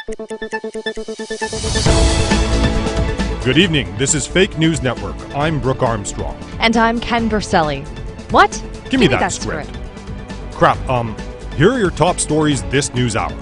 Good evening. This is Fake News Network. I'm Brooke Armstrong. And I'm Ken Verselli. What? Give me that script. Crap. Here are your top stories this news hour.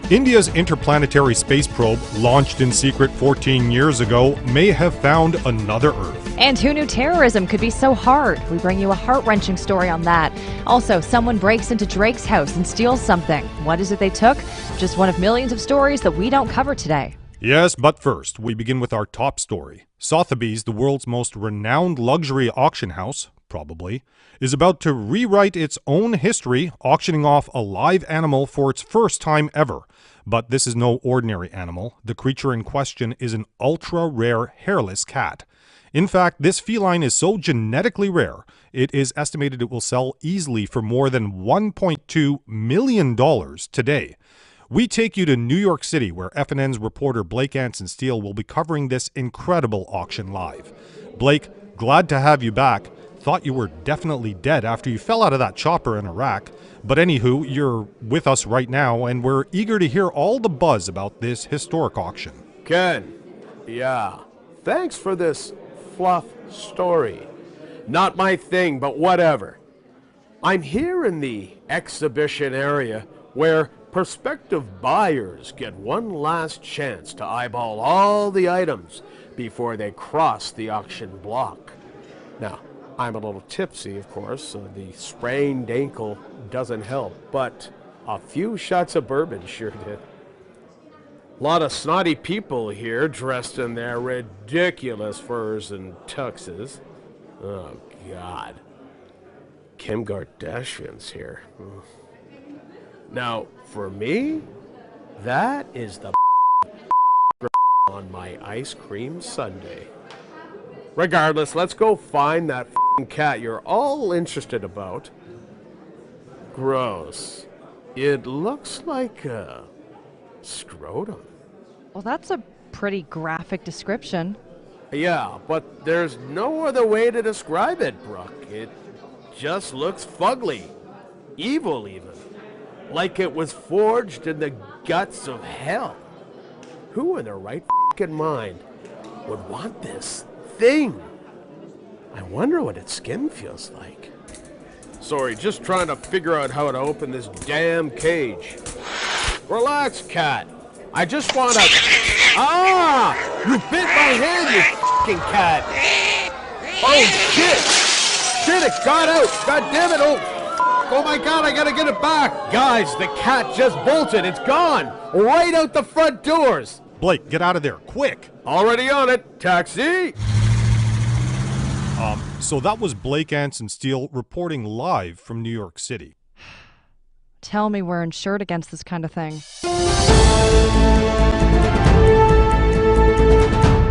India's interplanetary space probe, launched in secret 14 years ago, may have found another Earth. And who knew terrorism could be so hard? We bring you a heart-wrenching story on that. Also, someone breaks into Drake's house and steals something. What is it they took? Just one of millions of stories that we don't cover today. Yes, but first, we begin with our top story. Sotheby's, the world's most renowned luxury auction house, probably, is about to rewrite its own history, auctioning off a live animal for its first time ever. But this is no ordinary animal. The creature in question is an ultra-rare hairless cat. In fact, this feline is so genetically rare, it is estimated it will sell easily for more than $1.2 million today. We take you to New York City, where FNN's reporter Blake Anson-Steele will be covering this incredible auction live. Blake, glad to have you back. Thought you were definitely dead after you fell out of that chopper in Iraq. But anywho, you're with us right now, and we're eager to hear all the buzz about this historic auction. Ken, yeah, thanks for this fluff story. Not my thing, but whatever. I'm here in the exhibition area where prospective buyers get one last chance to eyeball all the items before they cross the auction block. Now, I'm a little tipsy, of course, so the sprained ankle doesn't help, but a few shots of bourbon sure did. A lot of snotty people here dressed in their ridiculous furs and tuxes. Oh, God. Kim Kardashian's here. Now, for me, that is the on my ice cream sundae. Regardless, let's go find that cat you're all interested about. Gross. It looks like a scrotum. Well, that's a pretty graphic description. Yeah, but there's no other way to describe it, Brooke. It just looks fugly. Evil, even. Like it was forged in the guts of hell. Who in their right mind would want this thing? I wonder what its skin feels like. Sorry, just trying to figure out how to open this damn cage. Relax, cat. I just want to... Ah! You bit my hand, you fucking cat! Oh, shit! Shit, it got out! God damn it! Oh my God, I gotta get it back! Guys, the cat just bolted. It's gone! Right out the front doors! Blake, get out of there, quick! Already on it. Taxi! So that was Blake Anson-Steele reporting live from New York City. Tell me we're insured against this kind of thing.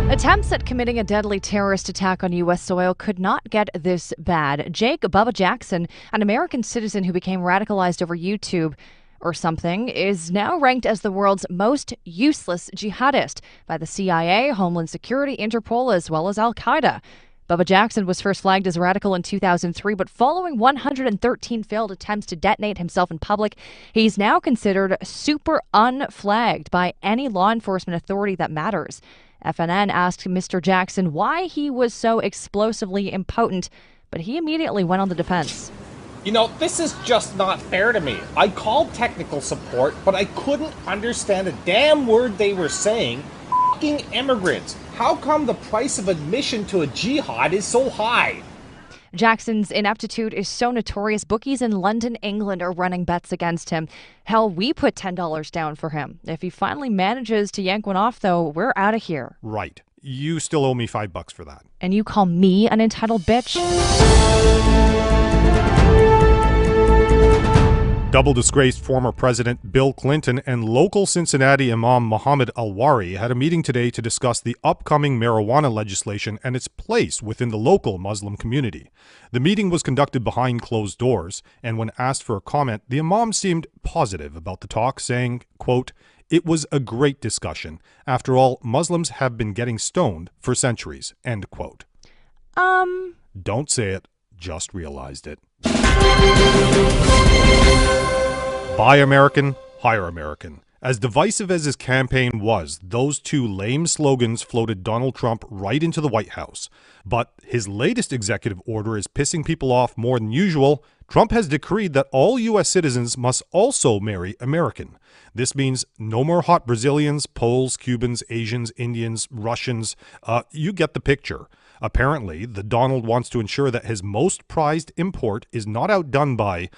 Attempts at committing a deadly terrorist attack on U.S. soil could not get this bad. Jake Bubba Jackson, an American citizen who became radicalized over YouTube or something, is now ranked as the world's most useless jihadist by the CIA, Homeland Security, Interpol, as well as Al-Qaeda. Bubba Jackson was first flagged as radical in 2003, but following 113 failed attempts to detonate himself in public, he's now considered super unflagged by any law enforcement authority that matters. FNN asked Mr. Jackson why he was so explosively impotent, but he immediately went on the defense. You know, this is just not fair to me. I called technical support, but I couldn't understand a damn word they were saying. F***ing immigrants. How come the price of admission to a jihad is so high? Jackson's ineptitude is so notorious, bookies in London, England are running bets against him. Hell, we put $10 down for him. If he finally manages to yank one off, though, we're out of here. Right. You still owe me $5 for that. And you call me an entitled bitch? Double-disgraced former President Bill Clinton and local Cincinnati Imam Mohammed Alwari had a meeting today to discuss the upcoming marijuana legislation and its place within the local Muslim community. The meeting was conducted behind closed doors, and when asked for a comment, the Imam seemed positive about the talk, saying, quote, "It was a great discussion. After all, Muslims have been getting stoned for centuries," end quote. Don't say it, just realized it. Buy American, hire American. As divisive as his campaign was, those two lame slogans floated Donald Trump right into the White House. But his latest executive order is pissing people off more than usual. Trump has decreed that all U.S. citizens must also marry American. This means no more hot Brazilians, Poles, Cubans, Asians, Indians, Russians. You get the picture. Apparently, the Donald wants to ensure that his most prized import is not outdone by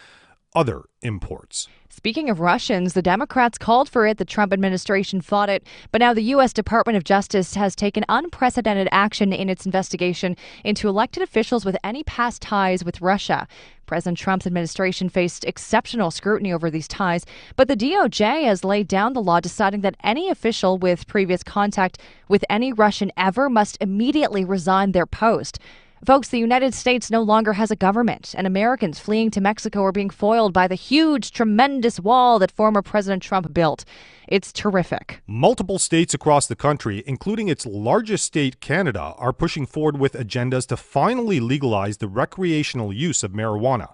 other imports. Speaking of Russians, the Democrats called for it, the Trump administration fought it, but now the U.S. Department of Justice has taken unprecedented action in its investigation into elected officials with any past ties with Russia. President Trump's administration faced exceptional scrutiny over these ties, but the DOJ has laid down the law deciding that any official with previous contact with any Russian ever must immediately resign their post. Folks, the United States no longer has a government, and Americans fleeing to Mexico are being foiled by the huge, tremendous wall that former President Trump built. It's terrific. Multiple states across the country, including its largest state, Canada, are pushing forward with agendas to finally legalize the recreational use of marijuana.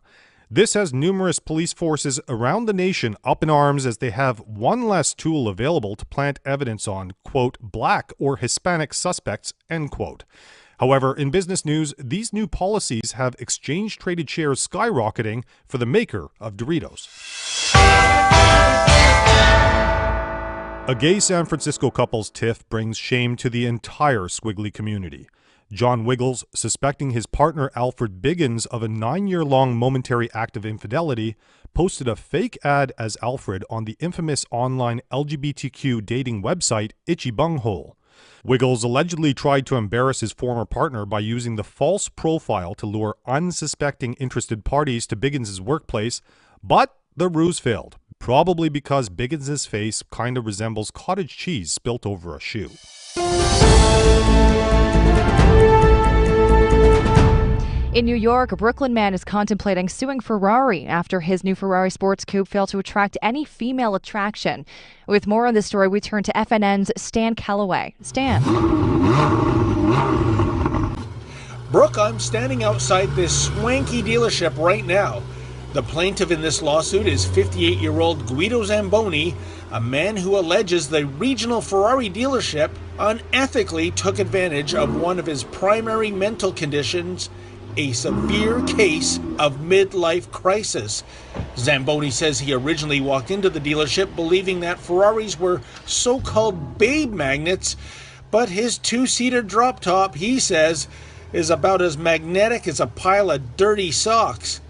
This has numerous police forces around the nation up in arms as they have one less tool available to plant evidence on, quote, black or Hispanic suspects, end quote. However, in business news, these new policies have exchange-traded shares skyrocketing for the maker of Doritos. A gay San Francisco couple's tiff brings shame to the entire Squiggly community. John Wiggles, suspecting his partner Alfred Biggins of a 9-year-long momentary act of infidelity, posted a fake ad as Alfred on the infamous online LGBTQ dating website Itchy Bunghole. Wiggles allegedly tried to embarrass his former partner by using the false profile to lure unsuspecting interested parties to Biggins' workplace, but the ruse failed, probably because Biggins' face kind of resembles cottage cheese spilt over a shoe. In New York, a Brooklyn man is contemplating suing Ferrari after his new Ferrari sports coupe failed to attract any female attraction. With more on this story, we turn to FNN's Stan Calloway. Stan. Brooke, I'm standing outside this swanky dealership right now. The plaintiff in this lawsuit is 58-year-old Guido Zamboni, a man who alleges the regional Ferrari dealership unethically took advantage of one of his primary mental conditions, a severe case of midlife crisis. Zamboni says he originally walked into the dealership believing that Ferraris were so-called babe magnets, but his two-seater drop top, he says, is about as magnetic as a pile of dirty socks.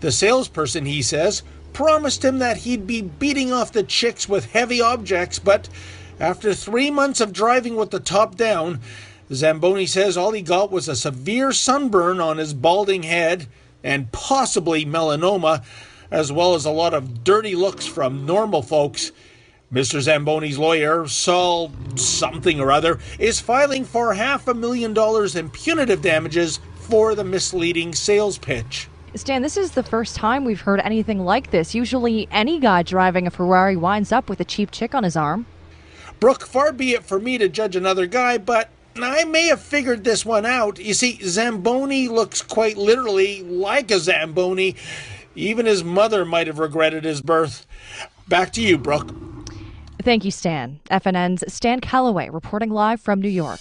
The salesperson, he says, promised him that he'd be beating off the chicks with heavy objects, but after 3 months of driving with the top down, Zamboni says all he got was a severe sunburn on his balding head and possibly melanoma, as well as a lot of dirty looks from normal folks. Mr. Zamboni's lawyer, Saul something or other, is filing for $500,000 in punitive damages for the misleading sales pitch. Stan, this is the first time we've heard anything like this. Usually any guy driving a Ferrari winds up with a cheap chick on his arm. Brooke, far be it for me to judge another guy, but I may have figured this one out. You see, Zamboni looks quite literally like a Zamboni. Even his mother might have regretted his birth. Back to you, Brooke. Thank you, Stan. FNN's Stan Calloway reporting live from New York.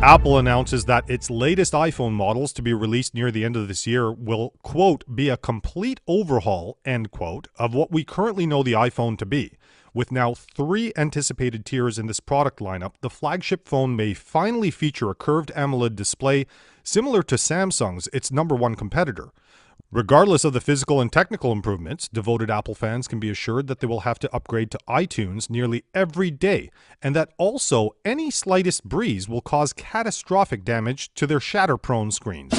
Apple announces that its latest iPhone models to be released near the end of this year will, quote, be a complete overhaul, end quote, of what we currently know the iPhone to be. With now 3 anticipated tiers in this product lineup, the flagship phone may finally feature a curved AMOLED display similar to Samsung's, its #1 competitor. Regardless of the physical and technical improvements, devoted Apple fans can be assured that they will have to upgrade to iTunes nearly every day, and that also any slightest breeze will cause catastrophic damage to their shatter-prone screens.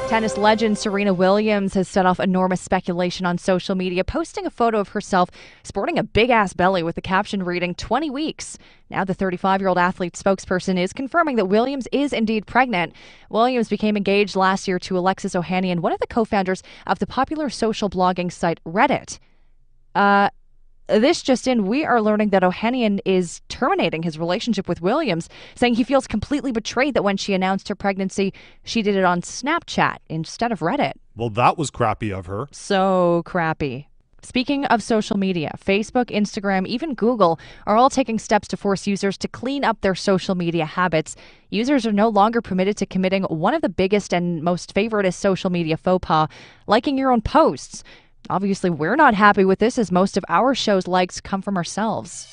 Tennis legend Serena Williams has set off enormous speculation on social media, posting a photo of herself sporting a big-ass belly with the caption reading 20 weeks. Now the 35-year-old athlete spokesperson is confirming that Williams is indeed pregnant. Williams became engaged last year to Alexis Ohanian, one of the co-founders of the popular social blogging site Reddit. This just in, we are learning that Ohanian is terminating his relationship with Williams, saying he feels completely betrayed that when she announced her pregnancy, she did it on Snapchat instead of Reddit. Well, that was crappy of her. So crappy. Speaking of social media, Facebook, Instagram, even Google are all taking steps to force users to clean up their social media habits. Users are no longer permitted to committing one of the biggest and most favoritist social media faux pas, liking your own posts. Obviously, we're not happy with this, as most of our show's likes come from ourselves.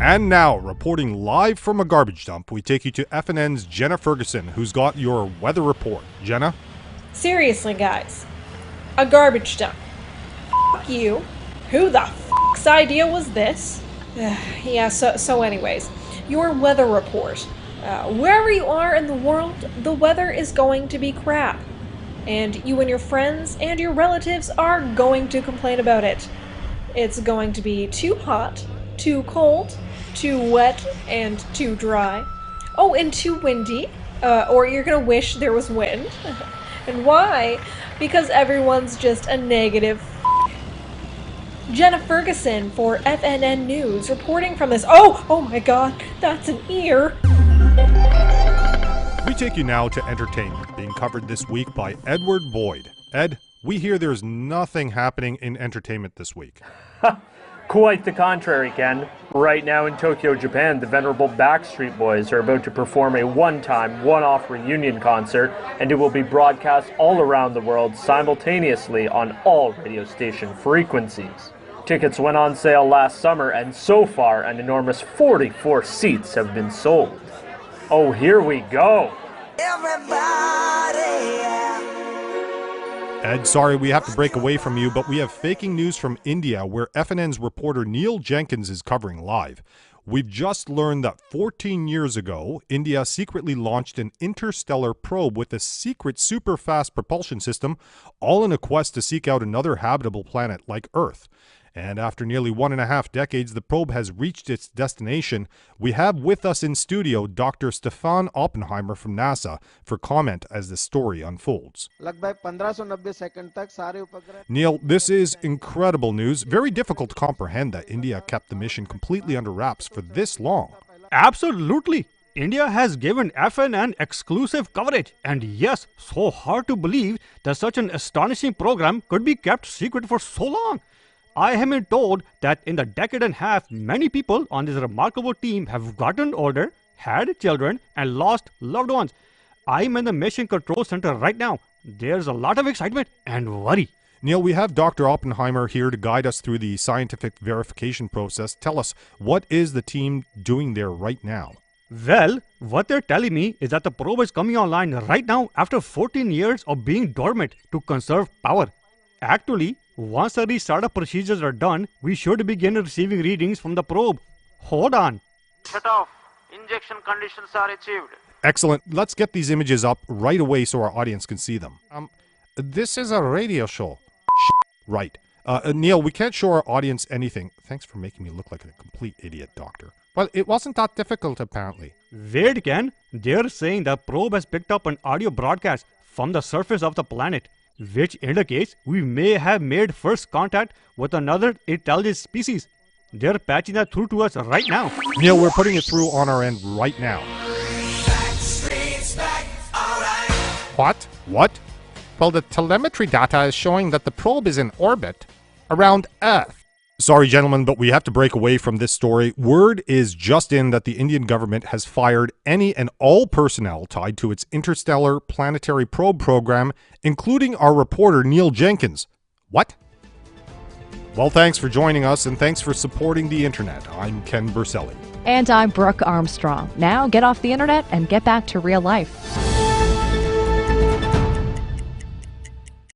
And now, reporting live from a garbage dump, we take you to FNN's Jenna Ferguson, who's got your weather report. Jenna? Seriously, guys. A garbage dump. F*** you. Who the f***'s idea was this? Yeah, so anyways, your weather report. Wherever you are in the world, the weather is going to be crap. And you and your friends and your relatives are going to complain about it. It's going to be too hot, too cold, too wet, and too dry. Oh, and too windy. Or you're gonna wish there was wind. And why? Because everyone's just a negative Jenna Ferguson for FNN News, reporting from this. Oh my god, that's an ear. We take you now to entertainment, being covered this week by Edward Boyd. Ed, we hear there's nothing happening in entertainment this week. Quite the contrary, Ken. Right now in Tokyo, Japan, the venerable Backstreet Boys are about to perform a one-time, one-off reunion concert, and it will be broadcast all around the world simultaneously on all radio station frequencies. Tickets went on sale last summer, and so far an enormous 44 seats have been sold. Oh, here we go! Ed, sorry we have to break away from you, but we have faking news from India where FNN's reporter Neil Jenkins is covering live. We've just learned that 14 years ago, India secretly launched an interstellar probe with a secret super-fast propulsion system, all in a quest to seek out another habitable planet like Earth. And after nearly 1.5 decades, the probe has reached its destination. We have with us in studio Dr. Stefan Oppenheimer from NASA for comment as the story unfolds. Neil, this is incredible news. Very difficult to comprehend that India kept the mission completely under wraps for this long. Absolutely. India has given FNN exclusive coverage. And yes, so hard to believe that such an astonishing program could be kept secret for so long. I have been told that in the decade and a half, many people on this remarkable team have gotten older, had children, and lost loved ones. I'm in the Mission Control Center right now. There's a lot of excitement and worry. Neil, we have Dr. Oppenheimer here to guide us through the scientific verification process. Tell us, what is the team doing there right now? Well, what they're telling me is that the probe is coming online right now after 14 years of being dormant to conserve power. Actually, once the restartup procedures are done, we should begin receiving readings from the probe. Hold on. Shut off. Injection conditions are achieved. Excellent. Let's get these images up right away so our audience can see them. This is a radio show. Right. Neil, we can't show our audience anything. Thanks for making me look like a complete idiot, Doctor. Well, it wasn't that difficult, apparently. Wait, Ken. They're saying the probe has picked up an audio broadcast from the surface of the planet, which indicates we may have made first contact with another intelligent species. They're patching that through to us right now. Neil, we're putting it through on our end right now. What? What? Well, the telemetry data is showing that the probe is in orbit around Earth. Sorry, gentlemen, but we have to break away from this story. Word is just in that the Indian government has fired any and all personnel tied to its interstellar planetary probe program, including our reporter, Neil Jenkins. What? Well, thanks for joining us, and thanks for supporting the internet. I'm Ken Burselli. And I'm Brooke Armstrong. Now get off the internet and get back to real life.